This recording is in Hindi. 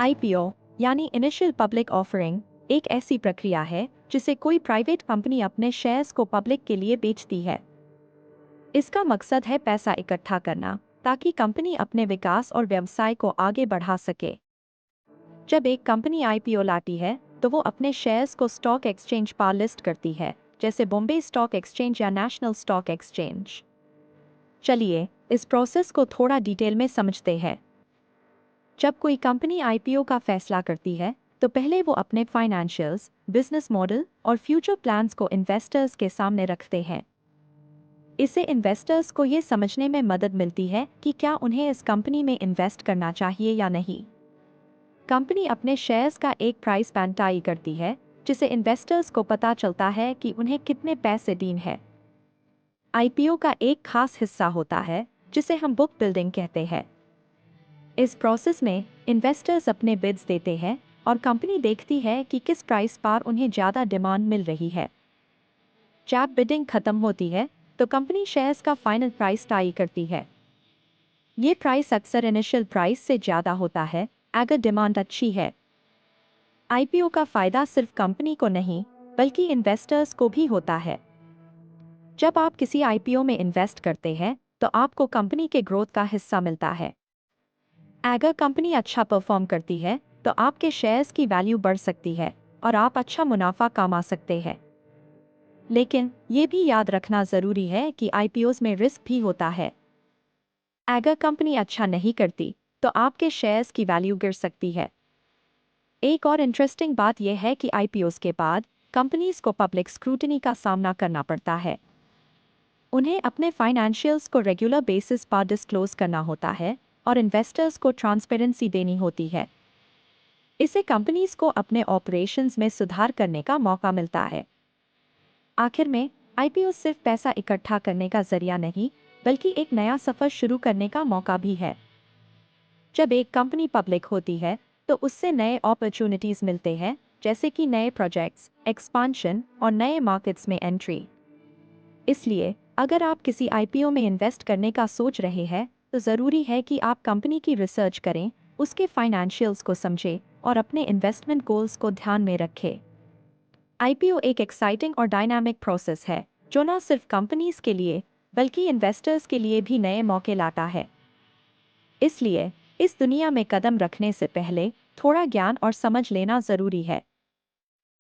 आईपीओ यानी इनिशियल पब्लिक ऑफरिंग एक ऐसी प्रक्रिया है जिसे कोई प्राइवेट कंपनी अपने शेयर्स को पब्लिक के लिए बेचती है। इसका मकसद है पैसा इकट्ठा करना ताकि कंपनी अपने विकास और व्यवसाय को आगे बढ़ा सके। जब एक कंपनी आईपीओ लाती है तो वो अपने शेयर्स को स्टॉक एक्सचेंज पर लिस्ट करती है, जैसे बॉम्बे स्टॉक एक्सचेंज या नेशनल स्टॉक एक्सचेंज। चलिए इस प्रोसेस को थोड़ा डिटेल में समझते हैं। जब कोई कंपनी आईपीओ का फैसला करती है तो पहले वो अपने फाइनेंशियल्स, बिजनेस मॉडल और फ्यूचर प्लान्स को इन्वेस्टर्स के सामने रखते हैं। इससे इन्वेस्टर्स को ये समझने में मदद मिलती है कि क्या उन्हें इस कंपनी में इन्वेस्ट करना चाहिए या नहीं। कंपनी अपने शेयर्स का एक प्राइस बैंड तय करती है, जिससे इन्वेस्टर्स को पता चलता है कि उन्हें कितने पैसे देने हैं। आईपीओ का एक खास हिस्सा होता है जिसे हम बुक बिल्डिंग कहते हैं। इस प्रोसेस में इन्वेस्टर्स अपने बिड्स देते हैं और कंपनी देखती है कि किस प्राइस पर उन्हें ज़्यादा डिमांड मिल रही है। जब बिडिंग खत्म होती है तो कंपनी शेयर्स का फाइनल प्राइस तय करती है। ये प्राइस अक्सर इनिशियल प्राइस से ज़्यादा होता है अगर डिमांड अच्छी है। आईपीओ का फायदा सिर्फ कंपनी को नहीं बल्कि इन्वेस्टर्स को भी होता है। जब आप किसी आईपीओ में इन्वेस्ट करते हैं तो आपको कंपनी के ग्रोथ का हिस्सा मिलता है। अगर कंपनी अच्छा परफॉर्म करती है तो आपके शेयर्स की वैल्यू बढ़ सकती है और आप अच्छा मुनाफा कमा सकते हैं। लेकिन ये भी याद रखना ज़रूरी है कि आईपीओस में रिस्क भी होता है। अगर कंपनी अच्छा नहीं करती तो आपके शेयर्स की वैल्यू गिर सकती है। एक और इंटरेस्टिंग बात यह है कि आईपीओस के बाद कंपनीज को पब्लिक स्क्रूटनी का सामना करना पड़ता है। उन्हें अपने फाइनेंशियल्स को रेगुलर बेसिस पर डिस्क्लोज करना होता है और इन्वेस्टर्स को ट्रांसपेरेंसी देनी होती है। इससे कंपनीज को अपने ऑपरेशंस में सुधार करने का मौका मिलता है। आखिर में आईपीओ सिर्फ पैसा इकट्ठा करने का जरिया नहीं बल्कि एक नया सफर शुरू करने का मौका भी है। जब एक कंपनी पब्लिक होती है तो उससे नए अपॉर्चुनिटीज मिलते हैं, जैसे कि नए प्रोजेक्ट्स, एक्सपांशन और नए मार्केट्स में एंट्री। इसलिए अगर आप किसी आईपीओ में इन्वेस्ट करने का सोच रहे हैं तो ज़रूरी है कि आप कंपनी की रिसर्च करें, उसके फाइनेंशियल्स को समझें और अपने इन्वेस्टमेंट गोल्स को ध्यान में रखें। आईपीओ एक एक्साइटिंग और डायनामिक प्रोसेस है जो न सिर्फ कंपनीज के लिए बल्कि इन्वेस्टर्स के लिए भी नए मौके लाता है। इसलिए इस दुनिया में कदम रखने से पहले थोड़ा ज्ञान और समझ लेना ज़रूरी है।